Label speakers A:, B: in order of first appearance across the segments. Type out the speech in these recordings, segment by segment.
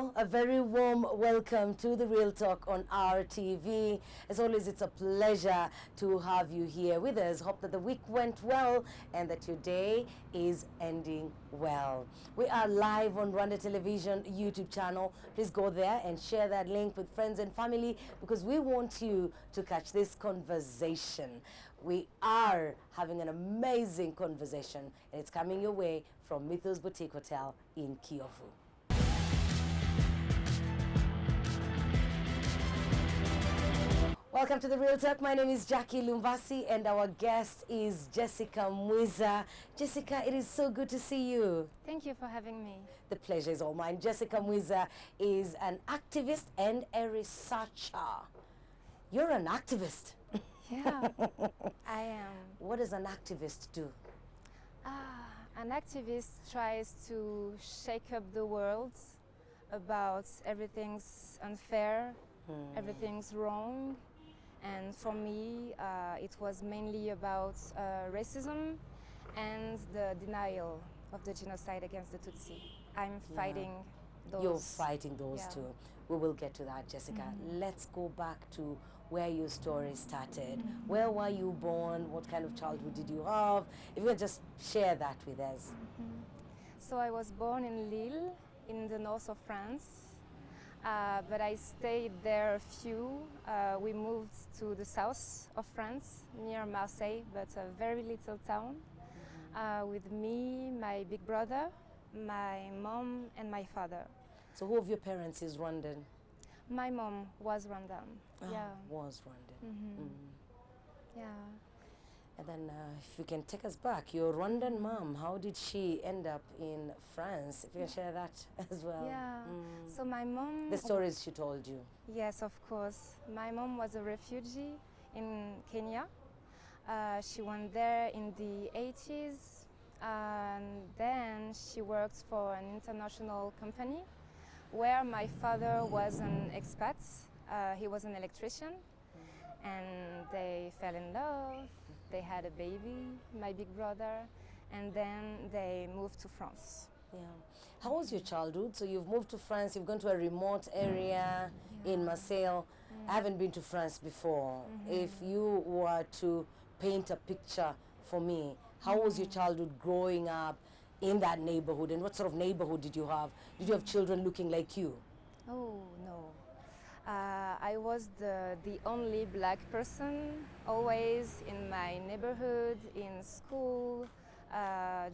A: Hello, a very warm welcome to the Real Talk on RTV. As always, it's a pleasure to have you here with us. Hope that the week went well and that your day is ending well. We are live on Rwanda Television YouTube channel. Please go there and share that link with friends and family because we want you to catch this conversation. We are having an amazing conversation and it's coming your way from Mythos Boutique Hotel in Kiyovu. Welcome to the Real Talk. My name is Jackie Lumbasi and our guest is Jessica Mwiza. Jessica, it is so good to see you.
B: Thank you for having me.
A: The pleasure is all mine. Jessica Mwiza is an activist and a researcher. You're an activist.
B: Yeah, I am.
A: What does an activist do?
B: An activist tries to shake up the world about everything's unfair, everything's wrong. And for me, it was mainly about racism and the denial of the genocide against the Tutsi. I'm fighting those.
A: You're fighting those too. We will get to that, Jessica. Let's go back to where your story started. Where were you born? What kind of childhood did you have? If you could just share that with us.
B: So I was born in Lille, in the north of France. But I stayed there a few. We moved to the south of France, near Marseille, but a very little town, with me, my big brother, my mom, and my father.
A: So who of your parents is Rwandan?
B: My mom was Rwandan.
A: Was Rwandan.
B: Yeah.
A: And then if you can take us back, your Rwandan mom, how did she end up in France? If you can share that as well.
B: Yeah. So my mom...
A: The stories she told you.
B: Yes, of course. My mom was a refugee in Kenya. She went there in the 80s. And then she worked for an international company where my father was an expat. He was an electrician. And they fell in love. They had a baby, my big brother, and then they moved to France.
A: Yeah. How was your childhood? So you've moved to France, you've gone to a remote area in Marseille. I haven't been to France before. If you were to paint a picture for me, how was your childhood growing up in that neighborhood? And what sort of neighborhood did you have? Did you have children looking like you?
B: Oh, no. I was the only black person always in my neighborhood, in school,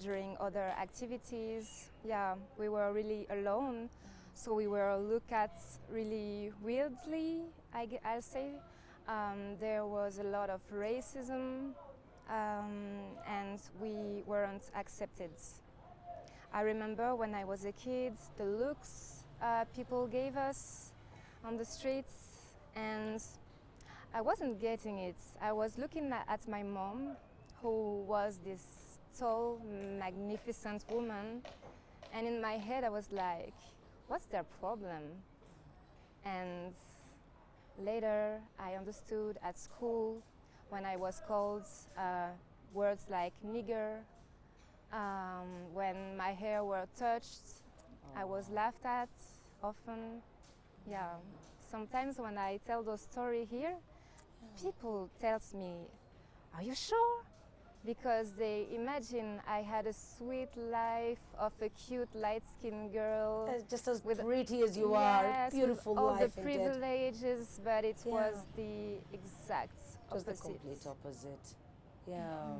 B: during other activities. Yeah, we were really alone, so we were looked at really weirdly, I'll say. There was a lot of racism and we weren't accepted. I remember when I was a kid, the looks people gave us on the streets, and I wasn't getting it. I was looking at my mom, who was this tall, magnificent woman, and in my head I was like, what's their problem? And later I understood at school when I was called words like nigger, when my hair were touched, I was laughed at often. Yeah, sometimes when I tell those stories here, people tell me, are you sure? Because they imagine I had a sweet life of a cute light-skinned girl.
A: Just as pretty as you are, beautiful
B: with all
A: life.
B: the privileges, but it was the exact
A: Just
B: opposite.
A: the complete opposite. Yeah.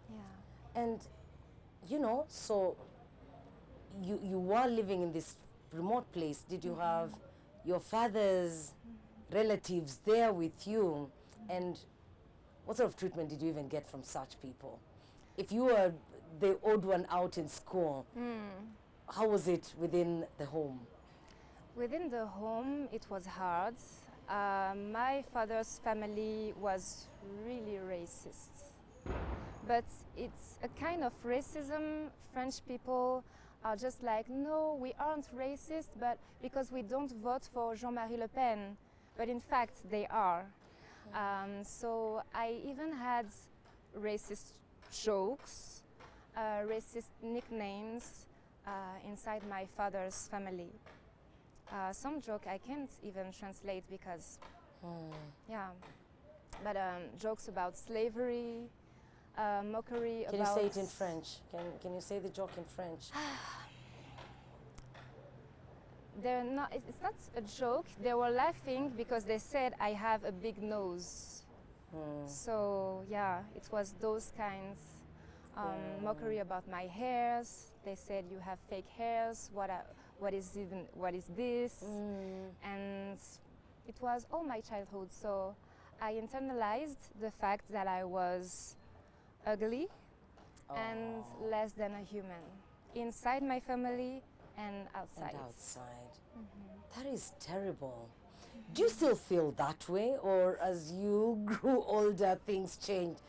B: Yeah.
A: And, you know, so you were living in this remote place. Did you have your father's relatives there with you? And what sort of treatment did you even get from such people? If you were the odd one out in school, how was it within the home?
B: Within the home, it was hard. My father's family was really racist. But it's a kind of racism. French people are just like, no, we aren't racist, but because we don't vote for Jean-Marie Le Pen. But in fact, they are. So I even had racist jokes, racist nicknames inside my father's family. Some joke I can't even translate because, yeah. But jokes about slavery, mockery
A: Can
B: about...
A: you say it in French? Can you say the joke in French?
B: They're not, it's not a joke. They were laughing because they said I have a big nose. So yeah, it was those kinds. Mockery about my hairs. They said you have fake hairs. What is this? And it was all my childhood. So I internalized the fact that I was ugly and less than a human, inside my family and outside.
A: And outside. That is terrible. Do you still feel that way, or as you grew older, things changed?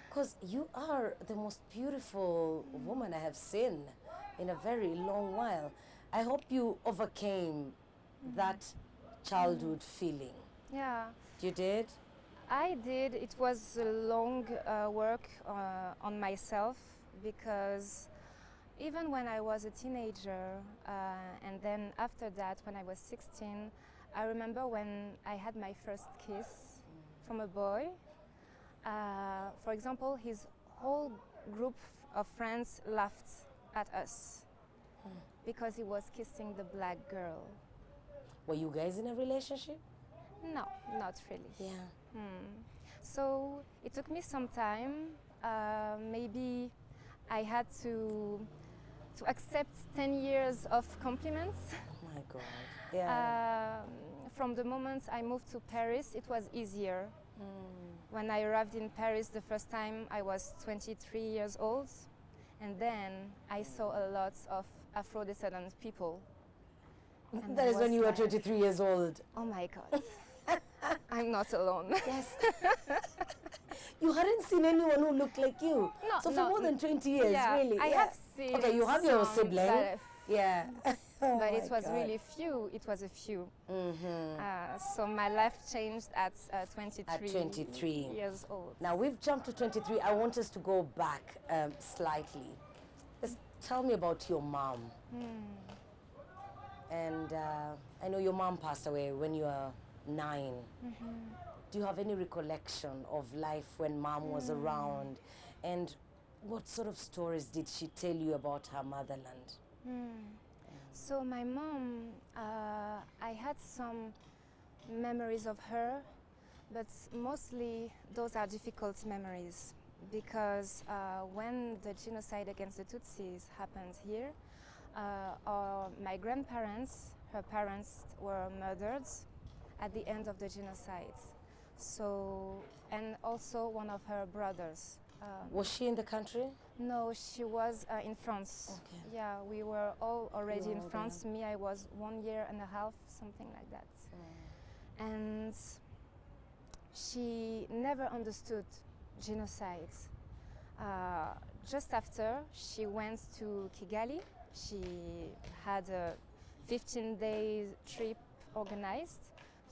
A: Because you are the most beautiful woman I have seen in a very long while. I hope you overcame that childhood feeling.
B: Yeah.
A: You did?
B: I did. It was a long work on myself, because even when I was a teenager, and then after that, when I was 16, I remember when I had my first kiss from a boy. For example, his whole group of friends laughed at us because he was kissing the black girl.
A: Were you guys in a relationship?
B: No, not really.
A: Yeah.
B: So it took me some time. Maybe I had to accept 10 years of compliments.
A: Oh my God. Yeah.
B: From the moment I moved to Paris, it was easier. When I arrived in Paris the first time, I was 23 years old, and then I saw a lot of Afro-descendant people. And
A: That
B: I
A: is when
B: was
A: you were
B: like,
A: 23 years old.
B: oh my God, I'm not alone.
A: Yes. You hadn't seen anyone who looked like you.
B: No,
A: so for
B: no,
A: more than 20 years,
B: yeah,
A: really.
B: I have seen.
A: Okay, you have your
B: some,
A: sibling.
B: but,
A: Yeah. Oh
B: but
A: my
B: it was
A: God.
B: really few. It was a few. So my life changed at 23.
A: At 23.
B: Years old.
A: Now we've jumped to 23. I want us to go back slightly. Just tell me about your mom. And I know your mom passed away when you were 9. Do you have any recollection of life when mom was around? And what sort of stories did she tell you about her motherland?
B: So my mom, I had some memories of her, but mostly those are difficult memories, because when the genocide against the Tutsis happened here, my grandparents, her parents, were murdered at the end of the genocide. So, and also one of her brothers.
A: Was she in the country?
B: No, she was in France.
A: Okay.
B: Yeah, we were all already in
A: all
B: France. Me, I was 1 year and a half, something like that. And she never understood genocide. Just after, she went to Kigali. She had a 15-day trip organized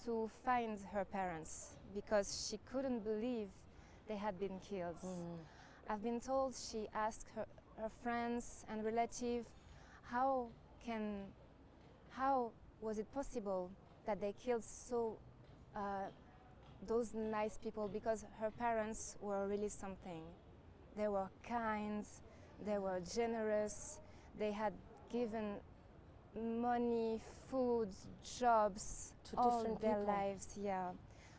B: to find her parents, because she couldn't believe they had been killed. I've been told she asked her friends and relatives how was it possible that they killed those nice people, because her parents were really something. They were kind, they were generous, they had given money, food, jobs,
A: To
B: all
A: different
B: their
A: people.
B: lives. Yeah.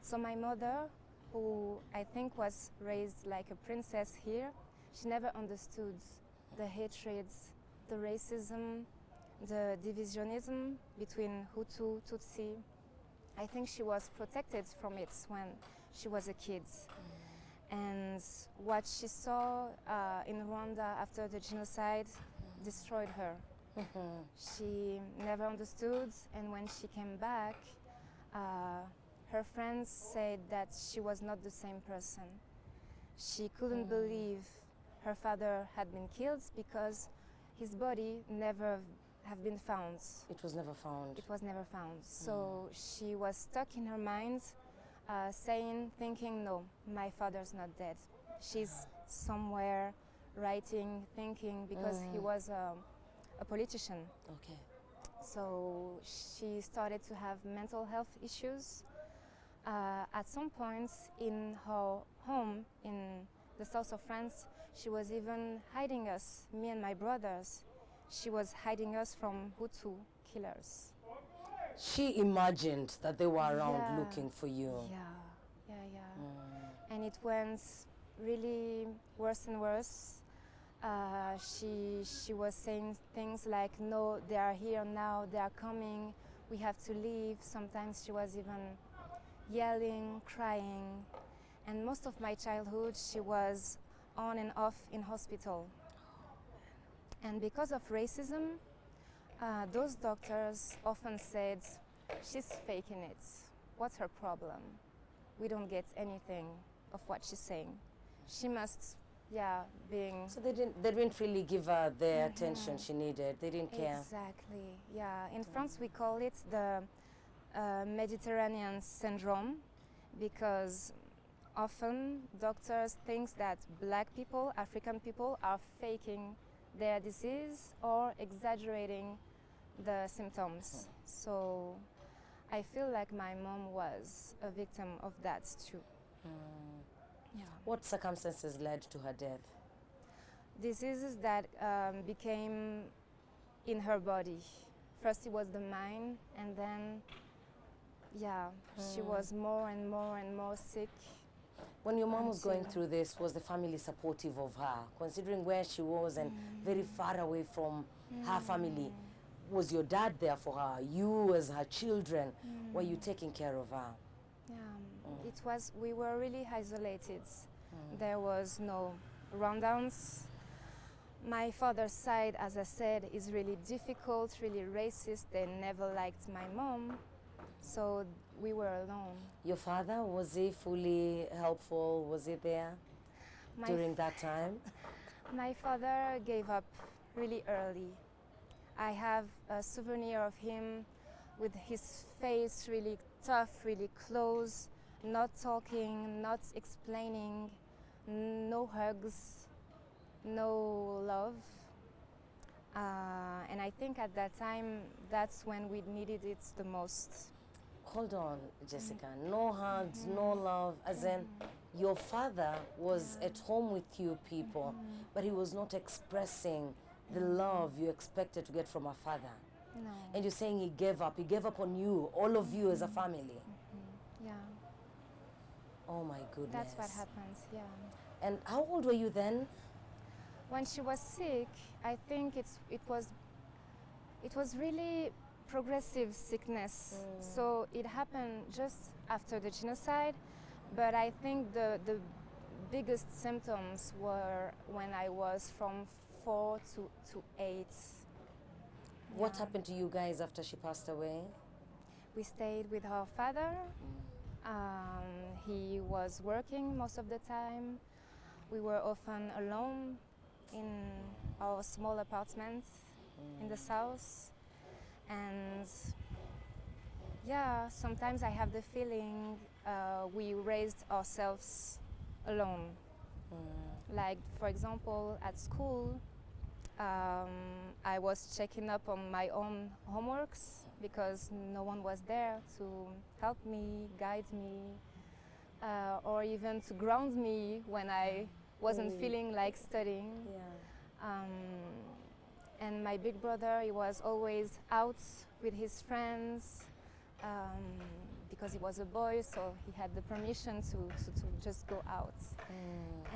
B: So my mother, who I think was raised like a princess here, she never understood the hatreds, the racism, the divisionism between Hutu, Tutsi. I think she was protected from it when she was a kid. And what she saw in Rwanda after the genocide destroyed her. She never understood, and when she came back, her friends said that she was not the same person. She couldn't believe her father had been killed, because his body never have been found.
A: It was never found.
B: It was never found. So she was stuck in her mind, thinking, no, my father's not dead. She's somewhere writing, thinking, because he was a politician.
A: Okay.
B: So she started to have mental health issues. At some point in her home in the south of France, she was even hiding us, me and my brothers. She was hiding us from Hutu killers.
A: She imagined that they were around
B: Yeah.
A: looking for you.
B: Yeah. And it went really worse and worse. She was saying things like, no, they are here now, they are coming, we have to leave. Sometimes she was even yelling, crying. And most of my childhood, she was on and off in hospital. And because of racism, those doctors often said, she's faking it. What's her problem? We don't get anything of what she's saying. She must, being...
A: So they didn't really give her the attention she needed. They didn't care.
B: Exactly, yeah. In France, we call it the Mediterranean syndrome, because often doctors think that black people, African people, are faking their disease or exaggerating the symptoms. So I feel like my mom was a victim of that too. Yeah.
A: What circumstances led to her death?
B: Diseases that became in her body. First it was the mind, and then she was more and more sick.
A: When your mom was going through this, was the family supportive of her? Considering where she was and very far away from her family, was your dad there for her? You as her children, were you taking care of her?
B: It was, we were really isolated. There was no rundowns. My father's side, as I said, is really difficult, really racist. They never liked my mom, so we were alone.
A: Your father, was he fully helpful? Was he there during that time?
B: My father gave up really early. I have a souvenir of him with his face really tough, really close, not talking, not explaining, no hugs, no love. And I think at that time, that's when we needed it the most.
A: Hold on, Jessica. No hugs, no love, as in your father was at home with you people, but he was not expressing the love you expected to get from a father.
B: No.
A: And you're saying he gave up on you, all of you as a family.
B: Yeah.
A: Oh my goodness.
B: That's what happens, yeah.
A: And how old were you then?
B: When she was sick, I think it was really progressive sickness. So it happened just after the genocide, but I think the biggest symptoms were when I was from 4 to 8.
A: What happened to you guys after she passed away?
B: We stayed with her father. He was working most of the time. We were often alone in our small apartment in the south. And sometimes I have the feeling we raised ourselves alone. Like, for example, at school, I was checking up on my own homeworks because no one was there to help me, guide me, or even to ground me when I wasn't feeling like studying. And my big brother, he was always out with his friends because he was a boy, so he had the permission to just go out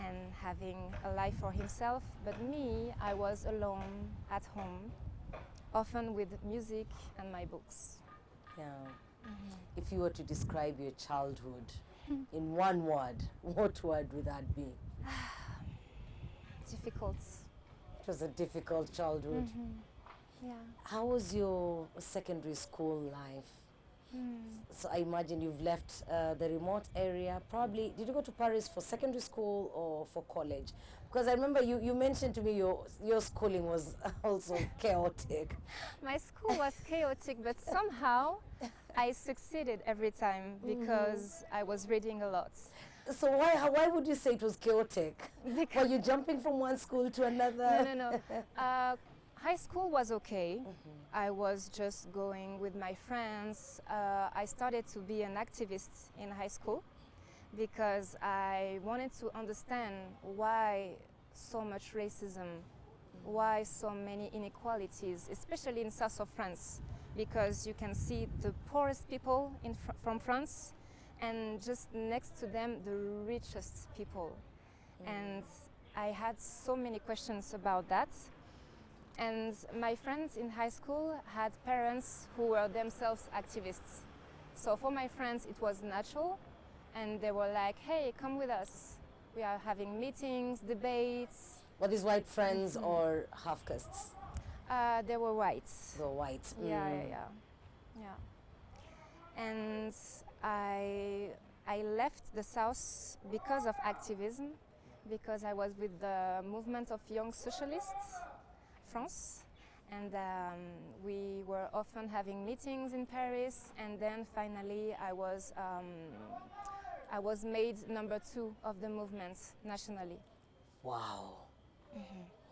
B: and having a life for himself. But me, I was alone at home, often with music and my books.
A: Yeah. If you were to describe your childhood in one word, what word would that be?
B: Difficult.
A: It was a difficult childhood.
B: Yeah.
A: How was your secondary school life? So I imagine you've left the remote area. Probably, did you go to Paris for secondary school or for college? Because I remember you mentioned to me your schooling was also chaotic.
B: My school was chaotic, but somehow I succeeded every time because I was reading a lot.
A: So why would you say it was chaotic?
B: Because
A: Were you jumping from one school to another?
B: No. High school was okay. I was just going with my friends. I started to be an activist in high school because I wanted to understand why so much racism, why so many inequalities, especially in south of France, because you can see the poorest people from France and just next to them the richest people. And I had so many questions about that. And my friends in high school had parents who were themselves activists. So for my friends it was natural, and they were like, hey, come with us. We are having meetings, debates.
A: Were these white friends or half castes?
B: They were whites.
A: They were white.
B: Yeah. And I left the South because of activism, because I was with the movement of young socialists, France, and we were often having meetings in Paris, and then finally I was made number 2 of the movement nationally.
A: Wow.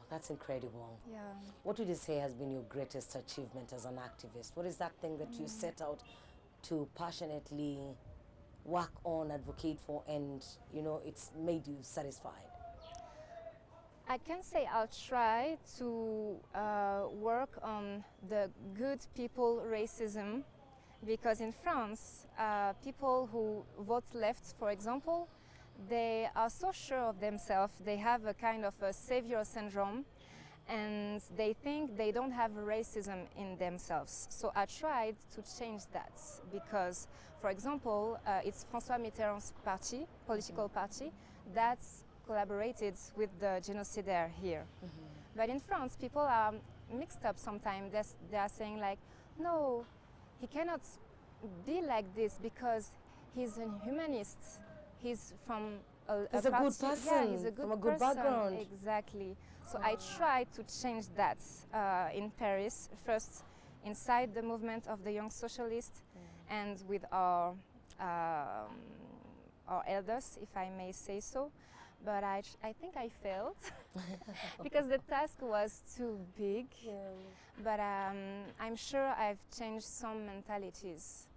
A: That's incredible.
B: Yeah.
A: What would you say has been your greatest achievement as an activist? What is that thing that you set out to passionately work on, advocate for, and it's made you satisfied?
B: I can say I'll try to work on the good people racism, because in France, people who vote left, for example, they are so sure of themselves, they have a kind of a savior syndrome, and they think they don't have racism in themselves. So I tried to change that, because, for example, it's François Mitterrand's party, political party, that's collaborated with the genocidaire here. But in France, people are mixed up sometimes. They are saying like, no, he cannot be like this because he's a humanist. He's from
A: he's a good person.
B: Yeah, he's a good
A: from a good
B: person.
A: background.
B: Exactly. So I tried to change that in Paris, first inside the movement of the Young Socialists and with our elders, if I may say so. But I think I failed because the task was too big. Yeah. But I'm sure I've changed some mentalities.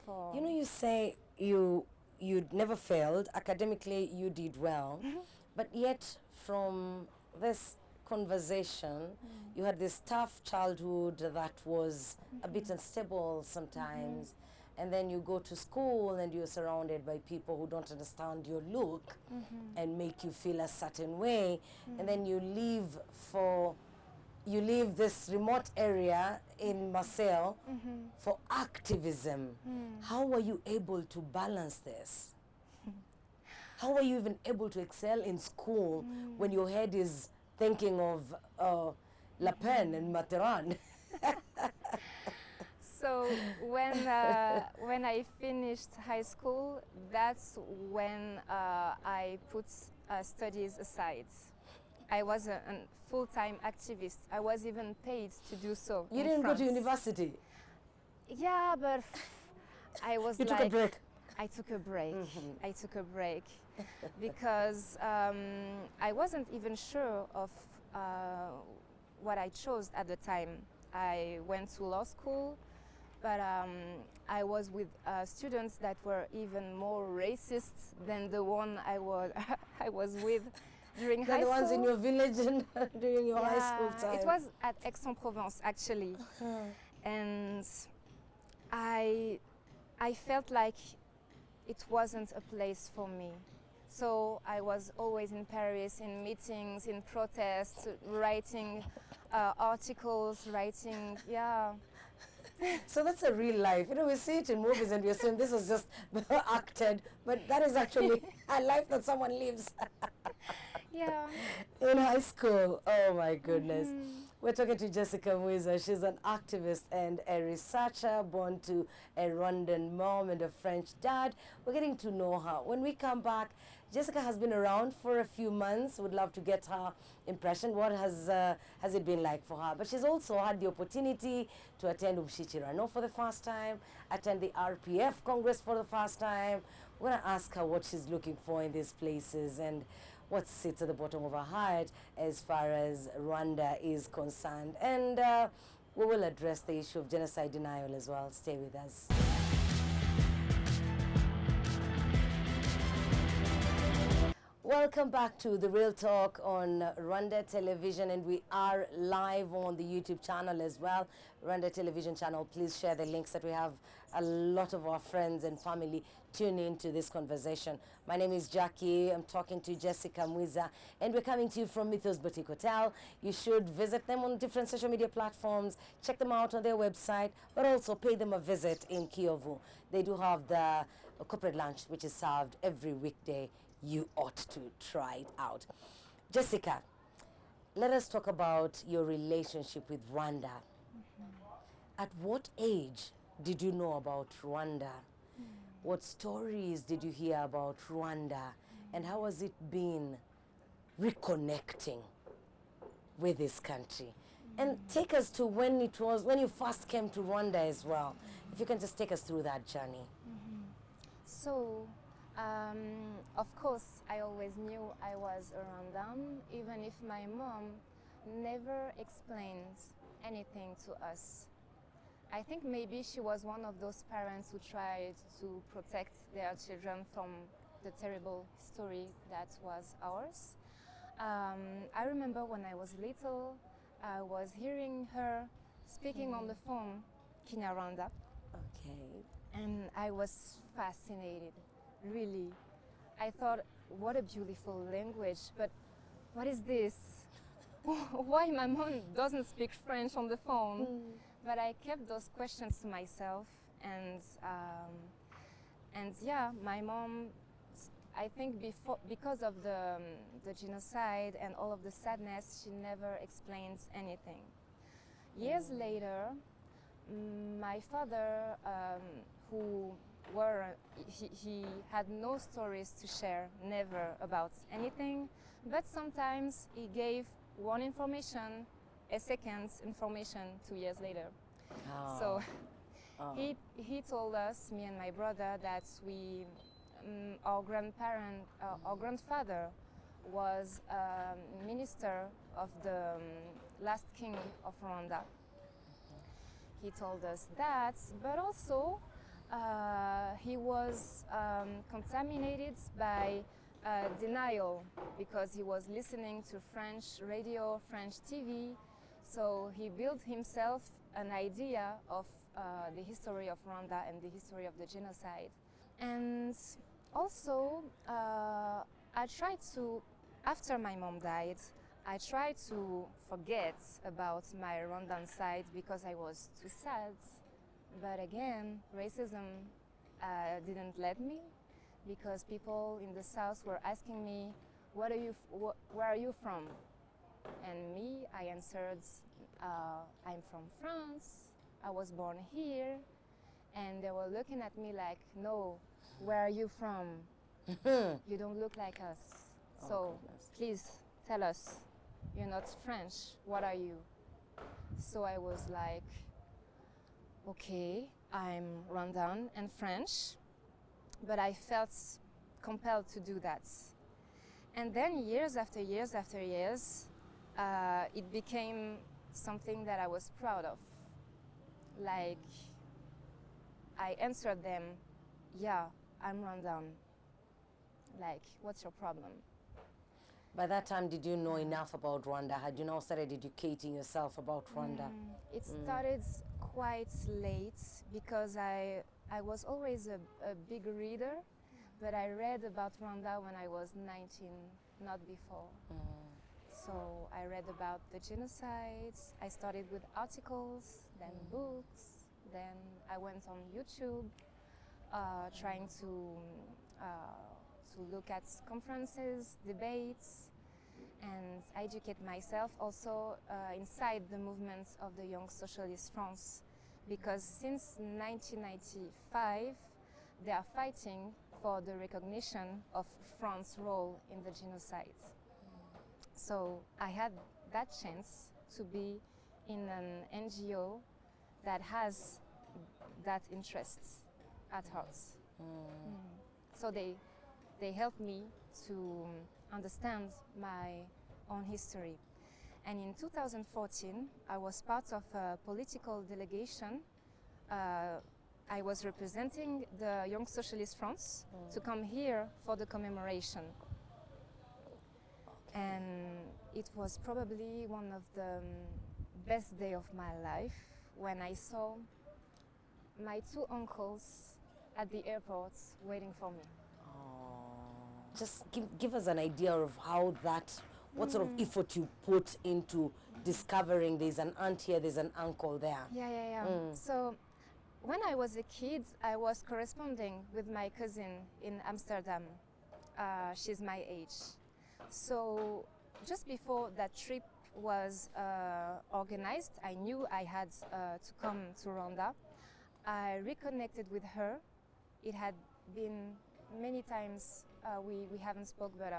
A: You say you'd never failed. Academically, you did well. But yet, from this conversation, you had this tough childhood that was a bit unstable sometimes. And then you go to school and you're surrounded by people who don't understand your look and make you feel a certain way. And then you leave this remote area in Marseille for activism. How were you able to balance this? How were you even able to excel in school when your head is thinking of Le Pen and Mitterrand?
B: So when I finished high school, that's when I put studies aside. I was a full-time activist. I was even paid to do so.
A: You didn't go to university?
B: Yeah, but I was
A: You took a break?
B: I took a break. I took a break because I wasn't even sure of what I chose at the time. I went to law school, but I was with students that were even more racist than the one I was with during high school.
A: The ones in your village and during your high school time.
B: It was at Aix-en-Provence actually, and I felt like it wasn't a place for me. So I was always in Paris, in meetings, in protests, writing articles,
A: So that's a real life. We see it in movies and we're saying this was just acted, but that is actually a life that someone lives.
B: Yeah.
A: In high school, oh my goodness. We're talking to Jessica Mwiza. She's an activist and a researcher, born to a Rwandan mom and a French dad. We're getting to know her. When we come back, Jessica has been around for a few months. Would love to get her impression. What has it been like for her? But she's also had the opportunity to attend Umshichirano for the first time, attend the RPF Congress for the first time. We're going to ask her what she's looking for in these places and what sits at the bottom of our heart as far as Rwanda is concerned. And we will address the issue of genocide denial as well. Stay with us. Welcome back to The Real Talk on Rwanda Television, and we are live on the YouTube channel as well. Rwanda Television channel, please share the links that we have a lot of our friends and family tune into this conversation. My name is Jackie. I'm talking to Jessica Mwiza, and we're coming to you from Mythos Boutique Hotel. You should visit them on different social media platforms, check them out on their website, but also pay them a visit in Kiyovu. They do have the corporate lunch, which is served every weekday. You ought to try it out. Jessica, let us talk about your relationship with Rwanda. At what age did you know about Rwanda? What stories did you hear about Rwanda? And how has it been reconnecting with this country? And take us to when you first came to Rwanda as well. If you can just take us through that journey.
B: So, of course, I always knew I was a Rwandan, even if my mom never explained anything to us. I think maybe she was one of those parents who tried to protect their children from the terrible story that was ours. I remember when I was little, I was hearing her speaking on the phone, Kinyarwanda.
A: Okay.
B: And I was fascinated. Really, I thought, what a beautiful language, but what is this? Why my mom doesn't speak French on the phone? But I kept those questions to myself, and yeah, my mom, I think because of the genocide and all of the sadness, she never explained anything. Years later, my father, he had no stories to share, never about anything, but sometimes he gave one information, a second information 2 years later.
A: Oh.
B: So he told us, me and my brother, that our grandfather was minister of the last king of Rwanda. He told us that, but also he was contaminated by denial because he was listening to French radio, French TV. So he built himself an idea of the history of Rwanda and the history of the genocide. And also, I tried to, after my mom died, I tried to forget about my Rwandan side because I was too sad. But again, racism didn't let me, because people in the south were asking me, where are you from? And me, I answered, I'm from France, I was born here. And they were looking at me like, no, where are you from? You don't look like us. So please tell us, you're not French, what are you? So I was like, okay, I'm Rwandan and French, but I felt compelled to do that. And then years after years after years, it became something that I was proud of. Like, I answered them, yeah, I'm Rwandan. Like, what's your problem?
A: By that time, did you know enough about Rwanda? Had you now started educating yourself about Rwanda?
B: It started quite late because I was always a big reader, but I read about Rwanda when I was 19, not before. So I read about the genocides. I started with articles, then books, then I went on YouTube trying to look at conferences, debates, and educate myself also inside the movements of the Young Socialist France, because since 1995 they are fighting for the recognition of France's role in the genocide. So I had that chance to be in an NGO that has that interest at heart. So they helped me to understand my own history. And in 2014, I was part of a political delegation. I was representing the Young Socialist Fronts to come here for the commemoration. And it was probably one of the best days of my life when I saw my two uncles at the airport waiting for me.
A: Just give us an idea of how what sort of effort you put into discovering there's an aunt here, there's an uncle there.
B: Yeah. So when I was a kid, I was corresponding with my cousin in Amsterdam. She's my age. So just before that trip was organized, I knew I had to come to Rwanda. I reconnected with her. It had been many times we haven't spoke, but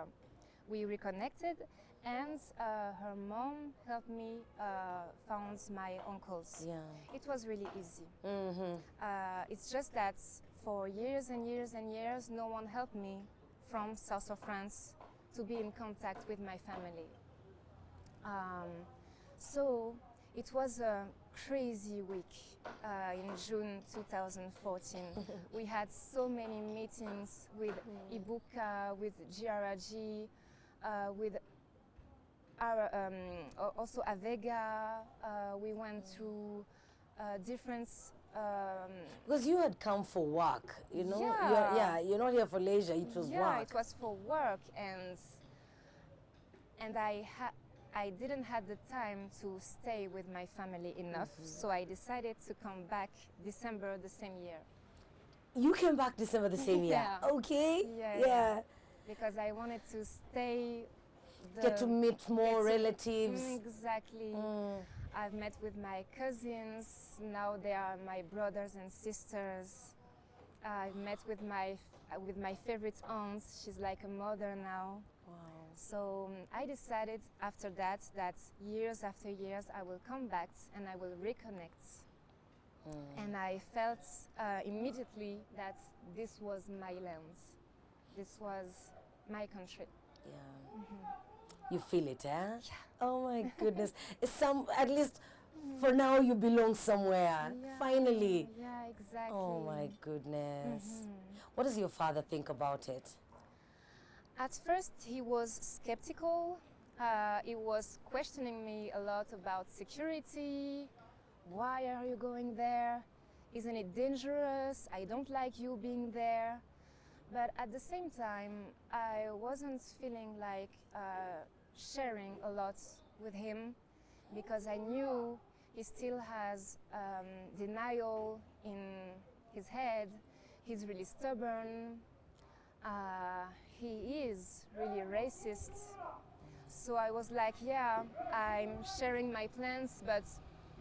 B: we reconnected, and her mom helped me found my uncles.
A: Yeah.
B: It was really easy. It's just that for years and years and years, no one helped me from south of France to be in contact with my family. So it was a crazy week in June 2014. We had so many meetings with Ibuka, with GRG, with our, also Avega. We went to different...
A: Because you had come for work, you know?
B: Yeah.
A: You're not here for leisure, it was work.
B: Yeah, it was for work, and I didn't have the time to stay with my family enough, so I decided to come back December the same year.
A: You came back December the same year?
B: Yeah.
A: Okay.
B: Yeah. Because I wanted to stay...
A: Get to meet more relatives.
B: Exactly. I've met with my cousins, now they are my brothers and sisters. I've met with my favorite aunt, she's like a mother now.
A: Wow.
B: So I decided after that years after years I will come back and I will reconnect. And I felt immediately that this was my land. This was my country.
A: Yeah. You feel it, eh? Yeah. Oh my goodness. At least for now you belong somewhere.
B: Yeah.
A: Finally.
B: Yeah, exactly.
A: Oh my goodness. What does your father think about it?
B: At first he was skeptical. He was questioning me a lot about security. Why are you going there? Isn't it dangerous? I don't like you being there. But at the same time, I wasn't feeling like sharing a lot with him because I knew he still has denial in his head. He's really stubborn. He is really racist. So I was like, yeah, I'm sharing my plans, but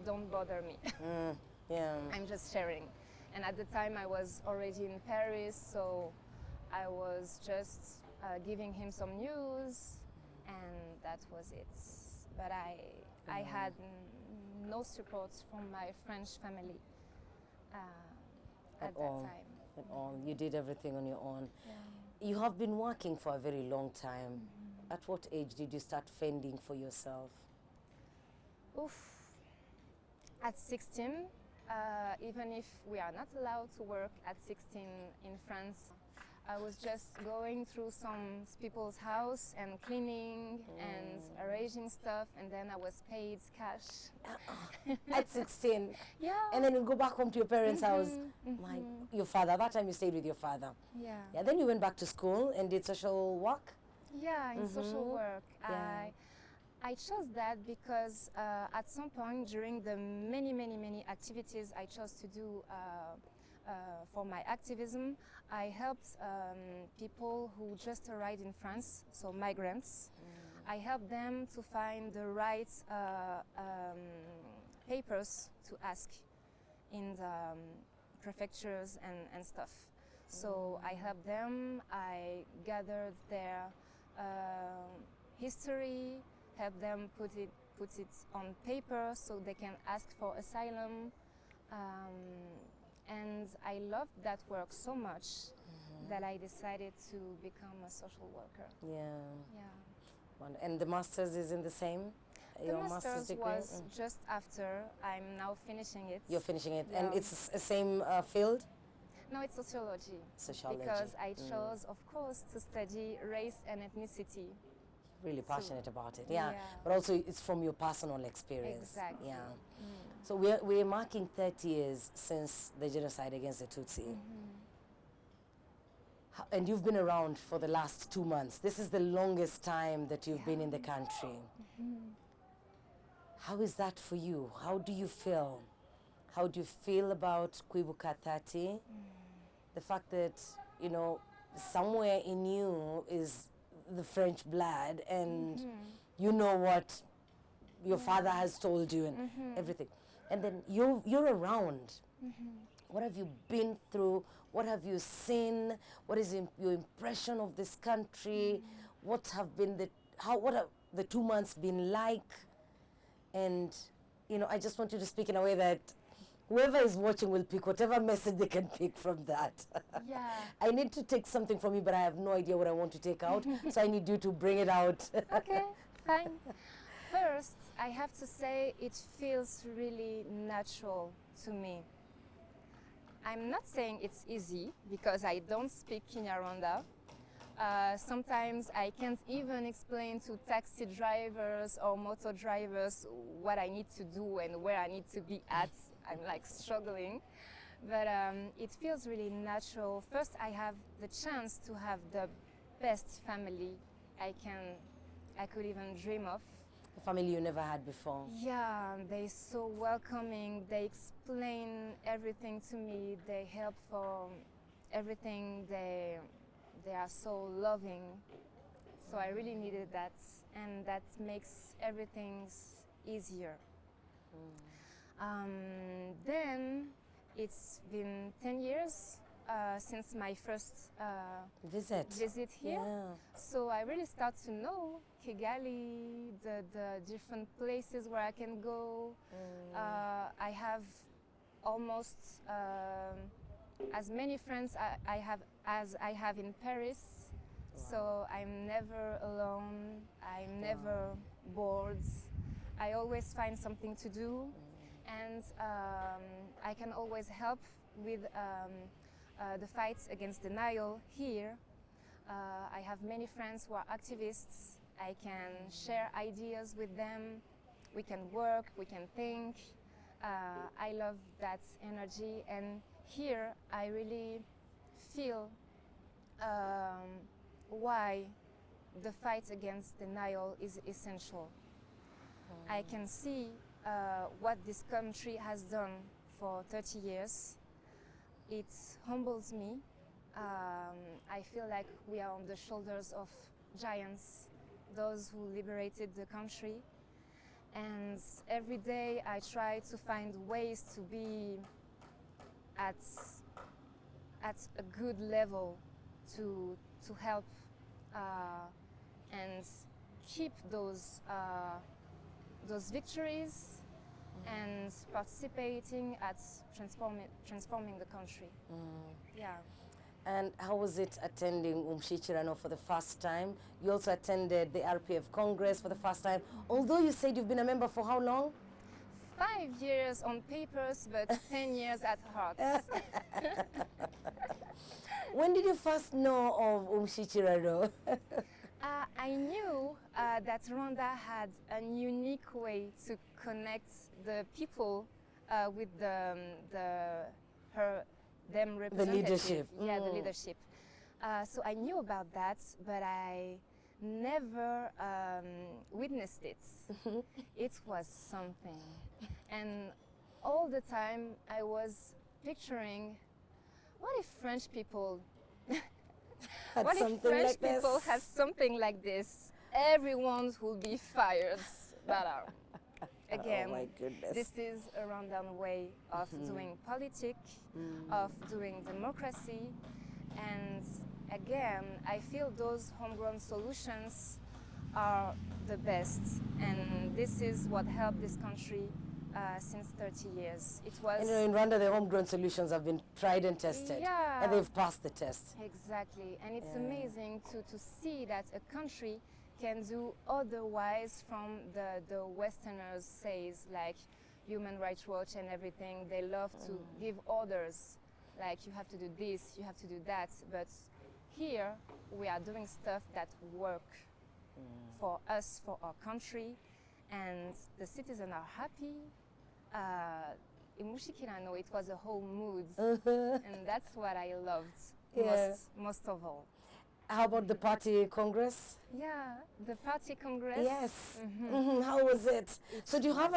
B: don't bother me.
A: Yeah.
B: I'm just sharing. And at the time I was already in Paris, so I was just giving him some news, and that was it. But I had no support from my French family at that time.
A: At all. You did everything on your own.
B: Yeah.
A: You have been working for a very long time. At what age did you start fending for yourself?
B: Oof. At 16, even if we are not allowed to work at 16 in France, I was just going through some people's house and cleaning and arranging stuff, and then I was paid cash.
A: At 16?
B: Yeah.
A: And then you go back home to your parents' house. Your father, that time you stayed with your father.
B: Yeah.
A: Yeah, then you went back to school and did social work?
B: Yeah, in social work.
A: Yeah.
B: I chose that because at some point during the many activities I chose to do for my activism, I helped people who just arrived in France, so migrants. I helped them to find the right papers to ask in the prefectures and stuff. So I helped them, I gathered their history, helped them put it on paper so they can ask for asylum. And I loved that work so much that I decided to become a social worker.
A: Yeah.
B: Yeah.
A: And the master's is in the same?
B: The
A: Your
B: master's
A: degree?
B: was just after. I'm now finishing it.
A: You're finishing it.
B: Yeah.
A: And it's the same field?
B: No, it's sociology.
A: Sociology.
B: Because I chose, of course, to study race and ethnicity.
A: Really
B: So,
A: passionate about it, yeah.
B: yeah.
A: But also it's from your personal experience.
B: Exactly.
A: Yeah. So we're marking 30 years since the genocide against the Tutsi. And you've been around for the last 2 months. This is the longest time that you've been in the country. How is that for you? How do you feel? How do you feel about Kwibuka 30? The fact that, you know, somewhere in you is the French blood and you know what your father has told you and everything. And then you're around. What have you been through? What have you seen? What is your impression of this country? What have the 2 months been like? And, you know, I just want you to speak in a way that whoever is watching will pick whatever message they can pick from that.
B: Yeah.
A: I need to take something from you, but I have no idea what I want to take out. So I need you to bring it out.
B: Okay, fine. First, I have to say it feels really natural to me. I'm not saying it's easy because I don't speak Kinyarwanda. Sometimes I can't even explain to taxi drivers or motor drivers what I need to do and where I need to be at. I'm like struggling, but it feels really natural. First, I have the chance to have the best family I could even dream of.
A: A family you never had before.
B: Yeah, they're so welcoming. They explain everything to me. They help for everything. They are so loving. So I really needed that, and that makes everything easier. Then it's been 10 years since my first visit here.
A: Yeah.
B: So I really start to know Kigali, the different places where I can go. I have almost as many friends as I have in Paris.
A: Wow.
B: So I'm never alone. I'm never bored. I always find something to do. And I can always help with the fights against denial here. I have many friends who are activists. I can share ideas with them. We can work, we can think. I love that energy, and here I really feel why the fight against denial is essential. I can see what this country has done for 30 years. It humbles me. I feel like we are on the shoulders of giants, those who liberated the country. And every day I try to find ways to be at a good level to help and keep those victories and participating at transforming the country. Yeah.
A: And how was it attending Umshichirano for the first time? You also attended the RPF Congress for the first time. Although you said you've been a member for how long?
B: 5 years on papers, but 10 years at heart.
A: When did you first know of Umshichirano?
B: I knew that Rwanda had a unique way to connect the people with them representative.
A: The leadership.
B: Yeah, the leadership. So I knew about that, but I never witnessed it. It was something. And all the time I was picturing, what if French people what if French people had something like this? Everyone will be fired. But again,
A: oh my goodness.
B: This is a Rwandan way of doing politics, of doing democracy. And again, I feel those homegrown solutions are the best. And this is what helped this country since 30 years. It was...
A: And in Rwanda, the homegrown solutions have been tried and tested.
B: Yeah.
A: And they've passed the test.
B: Exactly. And it's
A: Yeah.
B: amazing to see that a country can do otherwise from the Westerners says, like Human Rights Watch and everything. They love to give orders, like you have to do this, you have to do that. But here, we are doing stuff that work for us, for our country, and the citizens are happy. In Mushikirano, it was a whole mood, and that's what I loved most of all.
A: How about the party congress?
B: Yeah, the party congress.
A: Yes. How was it? So do you have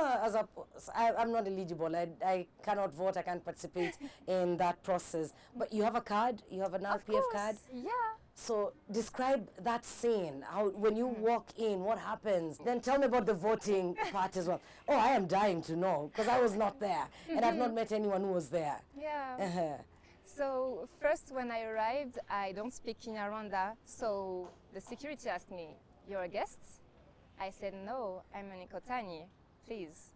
A: I'm not eligible, I cannot vote, I can't participate in that process, but you have a card, you have an RPF card?
B: Yeah.
A: So describe that scene, how when you walk in, what happens? Then tell me about the voting part as well. Oh, I am dying to know, because I was not there, and I've not met anyone who was there.
B: Yeah. So first when I arrived, I don't speak Kinyarwanda, so the security asked me, "You're a guest?" I said, "No, I'm an Ikotani, please."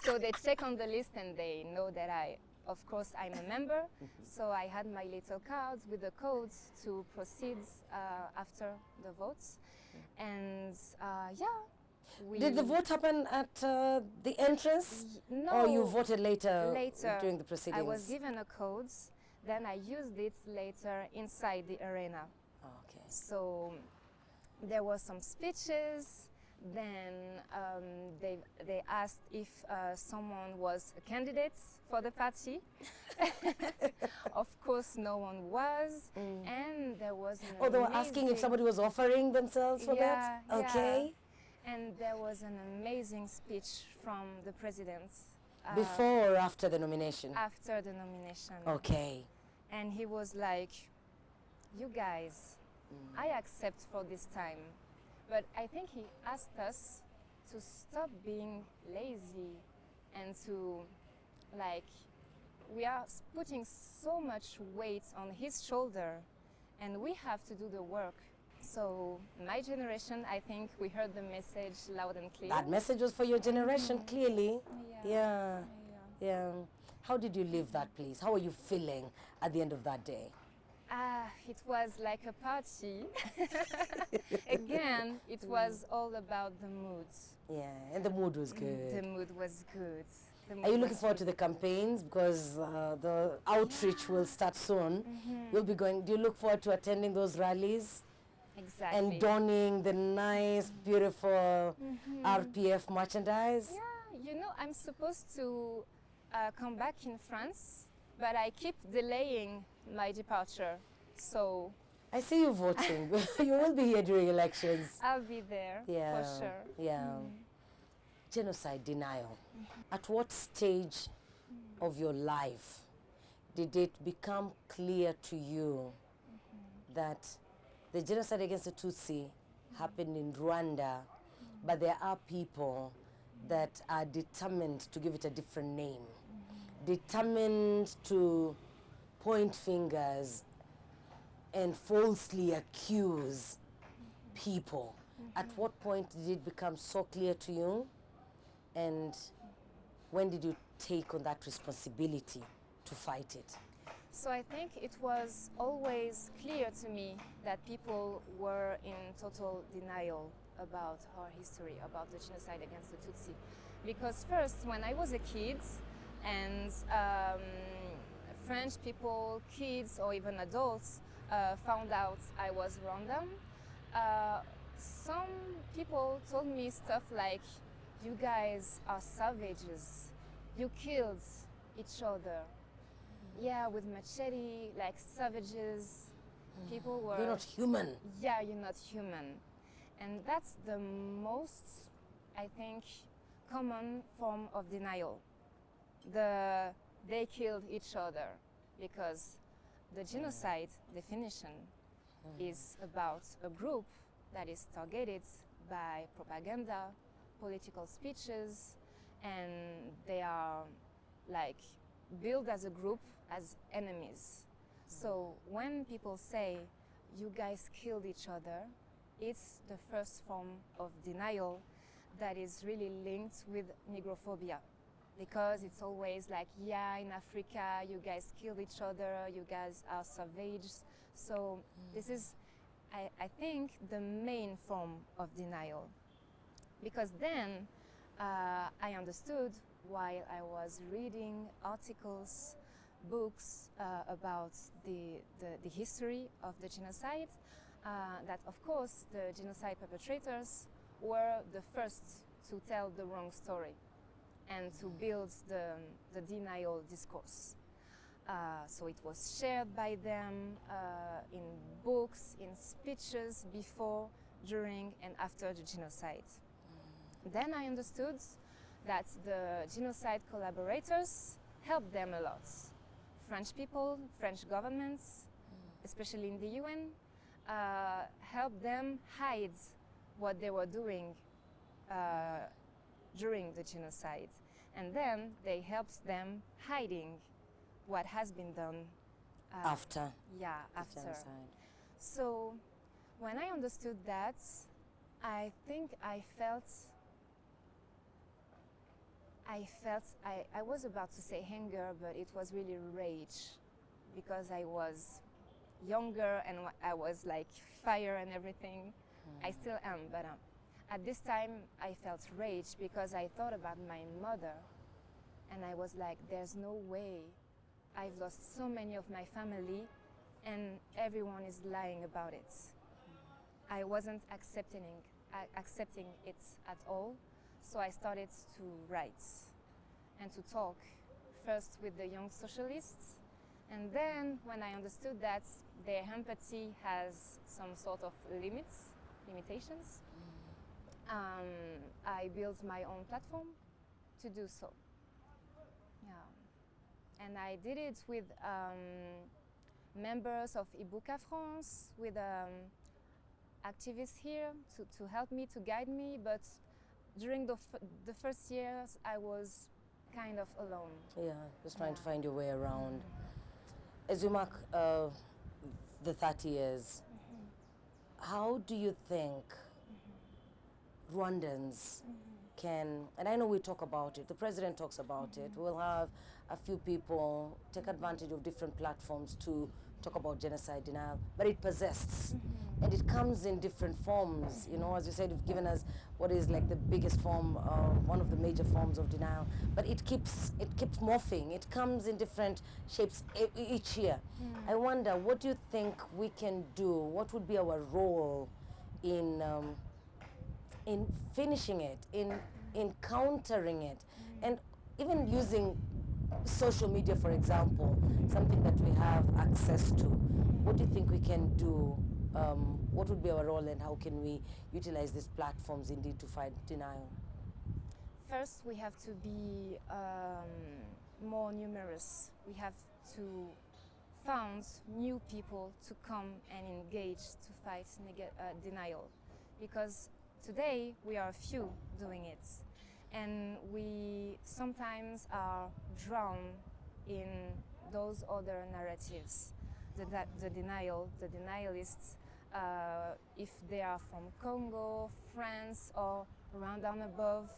B: So they check on the list and they know that of course, I'm a member. So I had my little cards with the codes to proceed after the votes. And
A: Did the vote happen at the entrance?
B: No.
A: Or you voted later during the proceedings?
B: I was given a code, then I used it later inside the arena.
A: Okay.
B: So there were some speeches, then they asked if someone was a candidate for the party. Of course, no one was, and there was an
A: they were asking if somebody was offering themselves for that? Okay.
B: And there was an amazing speech from the president.
A: Before or after the nomination?
B: After the nomination.
A: Okay.
B: And he was like, "You guys, I accept for this time." But I think he asked us to stop being lazy and to, like, we are putting so much weight on his shoulder and we have to do the work. So my generation, I think we heard the message loud and clear.
A: That message was for your generation, clearly.
B: Yeah.
A: Yeah. How did you leave that place? How are you feeling at the end of that day?
B: It was like a party. Again, it was all about the mood.
A: Yeah, and the mood was good.
B: The mood was good.
A: Are you looking forward to the campaigns? Because the outreach will start soon. You'll be going. Do you look forward to attending those rallies?
B: Exactly.
A: And donning the nice, beautiful RPF merchandise?
B: Yeah, you know, I'm supposed to come back in France, but I keep delaying my departure, so...
A: I see you voting. You will be here during elections.
B: I'll be there, for sure.
A: Yeah. Genocide denial. At what stage of your life did it become clear to you that the genocide against the Tutsi happened in Rwanda, but there are people that are determined to give it a different name, determined to point fingers and falsely accuse people? At what point did it become so clear to you? And when did you take on that responsibility to fight it?
B: So I think it was always clear to me that people were in total denial about our history, about the genocide against the Tutsi. Because first, when I was a kid, and French people, kids or even adults, found out I was Rwandan, some people told me stuff like, "You guys are savages, you killed each other." Yeah, with machete, like savages. People were...
A: You're not human.
B: Yeah, you're not human. And that's the most, I think, common form of denial. They killed each other, because the genocide definition is about a group that is targeted by propaganda, political speeches, and they are like built as a group as enemies. So when people say, "You guys killed each other," it's the first form of denial, that is really linked with negrophobia, because it's always like, yeah, in Africa, you guys kill each other, you guys are savage. So this is, I think, the main form of denial. Because then I understood, while I was reading articles, books about the history of the genocide, that of course the genocide perpetrators were the first to tell the wrong story and to build the denial discourse. So it was shared by them in books, in speeches before, during, and after the genocide. Then I understood that the genocide collaborators helped them a lot. French people, French governments, especially in the UN, helped them hide what they were doing during the genocide. And then they helped them hiding what has been done
A: After.
B: Yeah,
A: the
B: after.
A: genocide.
B: So when I understood that, I think I was about to say anger, but it was really rage, because I was younger and I was like fire and everything. I still am, but at this time I felt rage because I thought about my mother, and I was like, there's no way. I've lost so many of my family and everyone is lying about it. I wasn't accepting it at all. So I started to write and to talk, first with the young socialists, and then when I understood that their empathy has some sort of limitations, I built my own platform to do so. Yeah. And I did it with members of Ibuka France, with activists here to help me, to guide me, but during the first years, I was kind of alone.
A: Yeah, just trying to find your way around. As you mark the 30 years, how do you think Rwandans can, and I know we talk about it, the president talks about it, we'll have a few people take advantage of different platforms to talk about genocide denial, but it persists. And it comes in different forms. You know, as you said, you've given us what is like the biggest form, one of the major forms of denial. But it keeps morphing. It comes in different shapes each year. I wonder, what do you think we can do? What would be our role in finishing it, in countering it, and even using social media, for example, something that we have access to? What do you think we can do? What would be our role, and how can we utilize these platforms indeed to fight denial?
B: First, we have to be more numerous. We have to find new people to come and engage to fight denial. Because today we are few doing it. And we sometimes are drowned in those other narratives. The denialists, if they are from Congo, France, or Rwanda and above,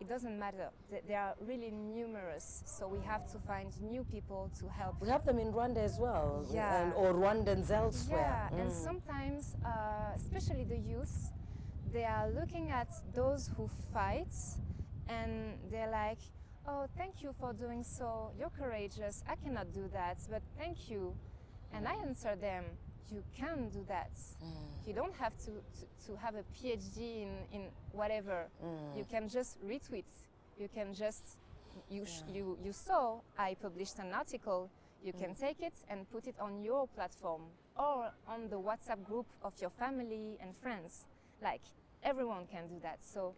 B: it doesn't matter. They are really numerous, so we have to find new people to help.
A: We have them in Rwanda as well,
B: Yeah.
A: or Rwandans elsewhere.
B: Yeah, and sometimes, especially the youth, they are looking at those who fight, and they're like, oh, thank you for doing so, you're courageous, I cannot do that, but thank you. And I answer them, you can do that. You don't have to have a PhD in whatever. You can just retweet. You can just, you saw I published an article, you can take it and put it on your platform or on the WhatsApp group of your family and friends. Like, everyone can do that. So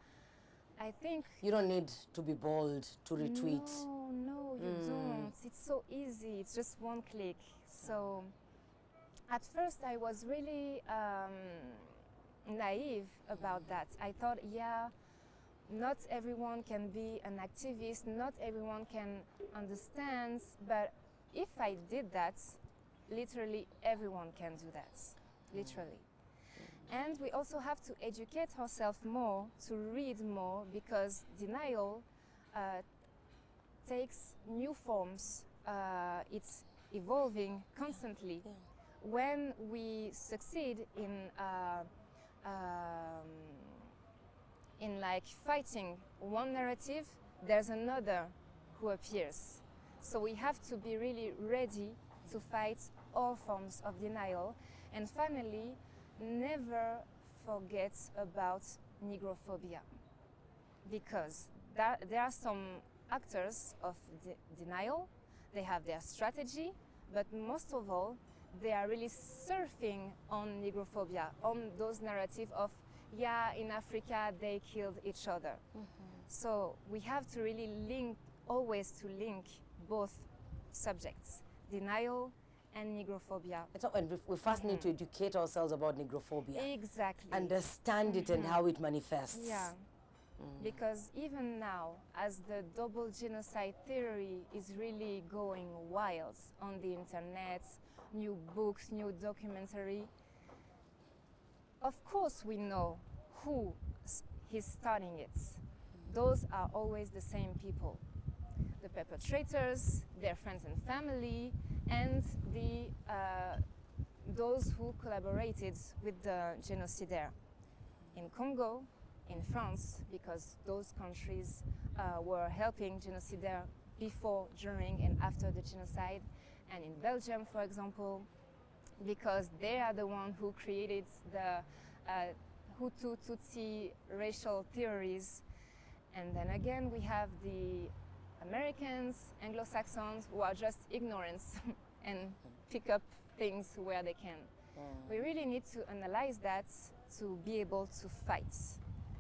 B: I think...
A: You don't need to be bold to retweet.
B: No, you don't. It's so easy. It's just one click. So at first I was really naive about that. I thought, yeah, not everyone can be an activist, not everyone can understand, but if I did that, literally everyone can do that, literally. And we also have to educate ourselves more, to read more, because denial takes new forms. It's evolving constantly.
A: Yeah.
B: When we succeed in like fighting one narrative, there's another who appears. So we have to be really ready to fight all forms of denial. And finally, never forget about negrophobia, because there are some actors of denial. They have their strategy, but most of all, they are really surfing on negrophobia, on those narratives of, yeah, in Africa they killed each other. So we have to really always link both subjects, denial and negrophobia.
A: And we first need to educate ourselves about negrophobia.
B: Exactly.
A: Understand it and how it manifests.
B: Yeah. Because even now, as the double genocide theory is really going wild on the internet, new books, new documentary, of course we know who is starting it. Those are always the same people. The perpetrators, their friends and family, and those who collaborated with the genocidaire. In Congo, in France, because those countries were helping genocidaire before, during, and after the genocide, and in Belgium, for example, because they are the ones who created the Hutu Tutsi racial theories. And then again, we have the Americans, Anglo-Saxons, who are just ignorant and pick up things where they can. We really need to analyze that to be able to fight,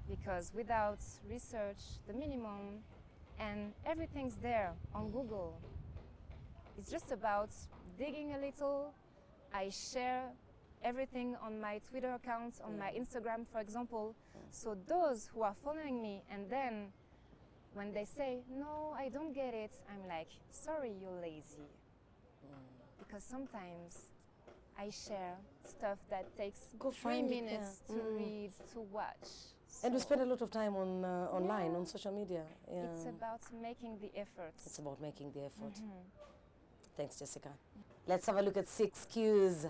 B: because without research, the minimum, and everything's there on Google. It's just about digging a little. I share everything on my Twitter account, on my Instagram, for example. So those who are following me, and then when they say, no, I don't get it, I'm like, sorry, you're lazy. Because sometimes I share stuff that takes 3 minutes to read, to watch.
A: And we spend a lot of time on online, on social media. Yeah.
B: It's about making the effort.
A: It's about making the effort. Thanks, Jessica. Let's have a look at 6 cues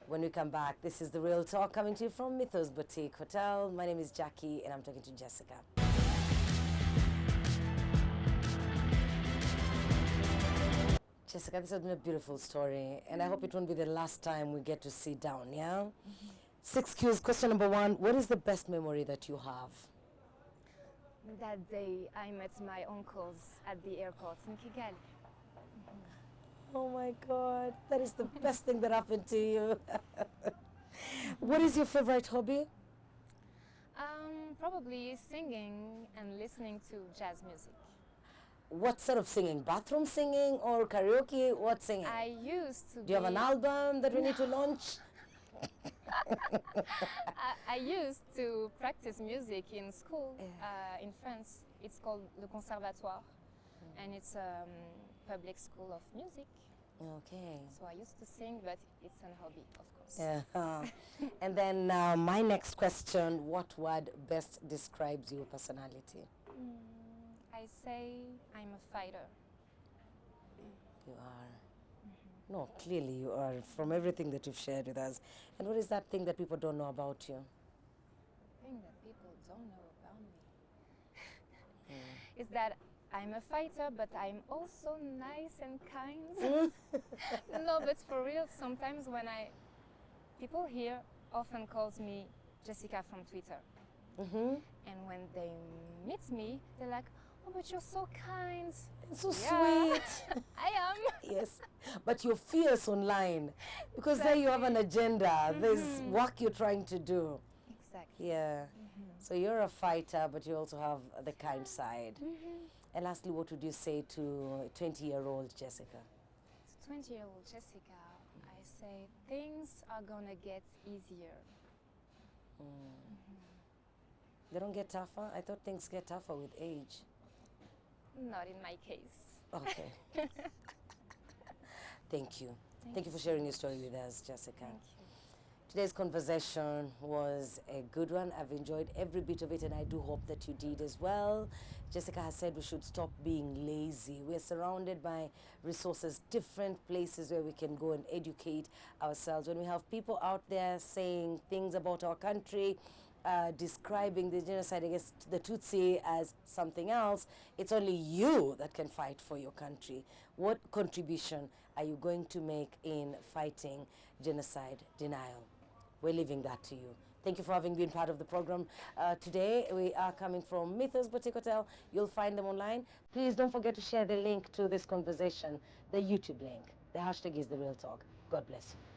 A: when we come back. This is The Real Talk, coming to you from Mythos Boutique Hotel. My name is Jackie, and I'm talking to Jessica. Jessica, this has been a beautiful story, and I hope it won't be the last time we get to sit down, yeah? 6 cues. Question number 1, what is the best memory that you have?
B: That day I met my uncles at the airport in Kigali.
A: Oh my God, that is the best thing that happened to you. What is your favorite hobby?
B: Probably singing and listening to jazz music.
A: What sort of singing? Bathroom singing or karaoke? What singing?
B: I used to
A: Do you have an album that we need to launch?
B: I used to practice music in school in France. It's called Le Conservatoire, and it's a public school of music.
A: Okay.
B: So I used to sing, but it's a hobby, of course.
A: And then my next question, what word best describes your personality?
B: I say I'm a fighter.
A: You are. No, clearly you are, from everything that you've shared with us. And what is that thing that people don't know about you?
B: Thing that people don't know about me is that I'm a fighter, but I'm also nice and kind. No, but for real, sometimes when people here often calls me Jessica from Twitter. And when they meet me, they're like, oh, but you're so kind.
A: So sweet.
B: I am.
A: Yes, but you're fierce online because there you have an agenda. There's work you're trying to do.
B: Exactly.
A: Yeah. So you're a fighter, but you also have the kind side. And lastly, what would you say to 20-year-old Jessica?
B: To 20-year-old Jessica, I say things are gonna get easier.
A: They don't get tougher? I thought things get tougher with age.
B: Not in my case.
A: Okay. Thank you. Thank you for sharing your story with us, Jessica.
B: Thank you.
A: Today's conversation was a good one. I've enjoyed every bit of it, and I do hope that you did as well. Jessica has said we should stop being lazy. We're surrounded by resources, different places where we can go and educate ourselves. When we have people out there saying things about our country, describing the genocide against the Tutsi as something else, it's only you that can fight for your country. What contribution are you going to make in fighting genocide denial? We're leaving that to you. Thank you for having been part of the program. Today, we are coming from Mythos Boutique Hotel. You'll find them online. Please don't forget to share the link to this conversation, the YouTube link. The hashtag is The Real Talk. God bless you.